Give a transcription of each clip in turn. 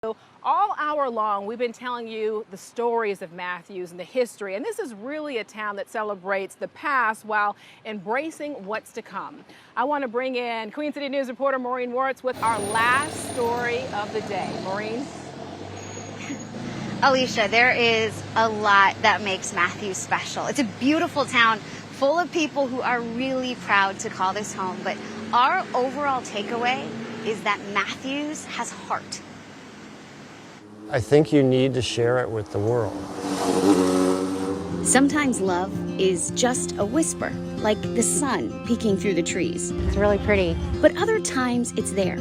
So all hour long, we've been telling you the stories of Matthews and the history, and this is really a town that celebrates the past while embracing what's to come. I want to bring in Queen City News reporter Maureen Wartz with our last story of the day. Maureen? Alicia, there is a lot that makes Matthews special. It's a beautiful town full of people who are really proud to call this home, but our overall takeaway is that Matthews has heart. I think you need to share it with the world. Sometimes love is just a whisper, like the sun peeking through the trees. It's really pretty. But other times it's there,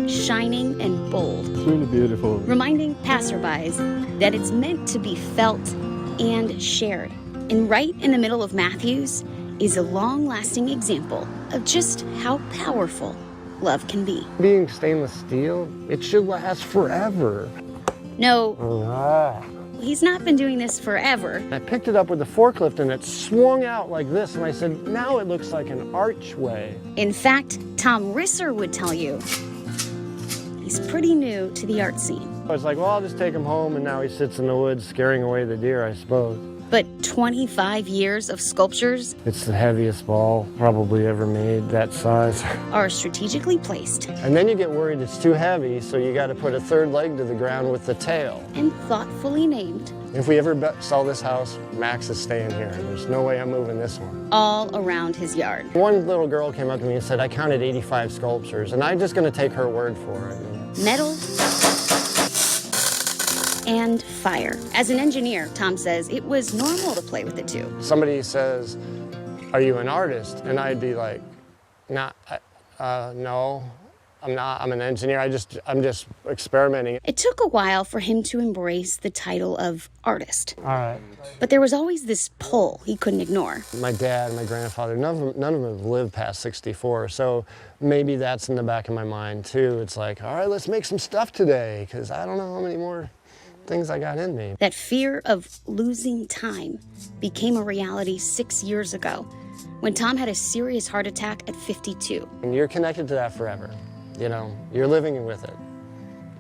shining and bold. It's really beautiful. Reminding passerbys that it's meant to be felt and shared. And right in the middle of Matthews is a long-lasting example of just how powerful love can be. Being stainless steel, it should last forever. No, he's not been doing this forever. I picked it up with the forklift and it swung out like this, and I said, now it looks like an archway. In fact, Tom Risser would tell you he's pretty new to the art scene. I was like, well, I'll just take him home, and now he sits in the woods scaring away the deer, I suppose. But 25 years of sculptures It's the heaviest ball probably ever made, that size. are strategically placed And then you get worried it's too heavy, so you got to put a third leg to the ground with the tail. and thoughtfully named If we ever sell this house, Max is staying here. There's no way I'm moving this one. all around his yard. One little girl came up to me and said, I counted 85 sculptures, and I'm just going to take her word for it. Metal and fire. As an engineer, Tom says it was normal to play with the two. Somebody says, are you an artist? And I'd be like, no, I'm not. I'm an engineer. I'm just experimenting. It took a while for him to embrace the title of artist. All right. But there was always this pull he couldn't ignore. My dad and my grandfather, none of them have lived past 64, so maybe that's in the back of my mind too. It's like, all right, let's make some stuff today, because I don't know how many more things I got in me. That fear of losing time became a reality 6 years ago when Tom had a serious heart attack at 52. And you're connected to that forever. You know, you're living with it.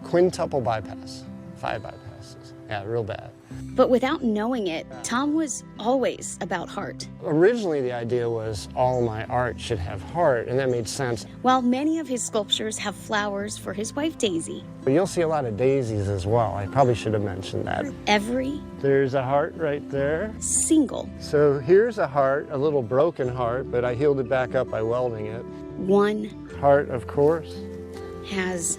Quintuple bypass, 5 bypasses. Yeah, real bad. But without knowing it, Tom was always about heart. Originally, the idea was all my art should have heart, and that made sense. While many of his sculptures have flowers for his wife, Daisy, But you'll see a lot of daisies as well. I probably should have mentioned that. every There's a heart right there. single So here's a heart, a little broken heart, but I healed it back up by welding it. one Heart, of course. has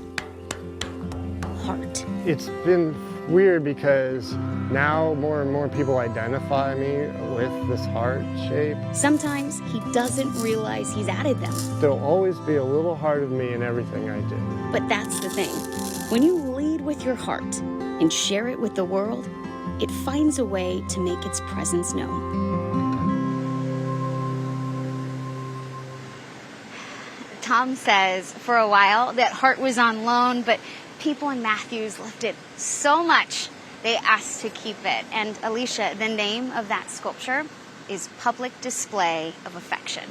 heart. It's been weird because now more and more people identify me with this heart shape. Sometimes he doesn't realize he's added them. There'll always be a little heart of me in everything I do. But that's the thing. When you lead with your heart and share it with the world, it finds a way to make its presence known. Tom says for a while that heart was on loan, but people in Matthews loved it so much they asked to keep it. And Alicia, the name of that sculpture is Public Display of Affection.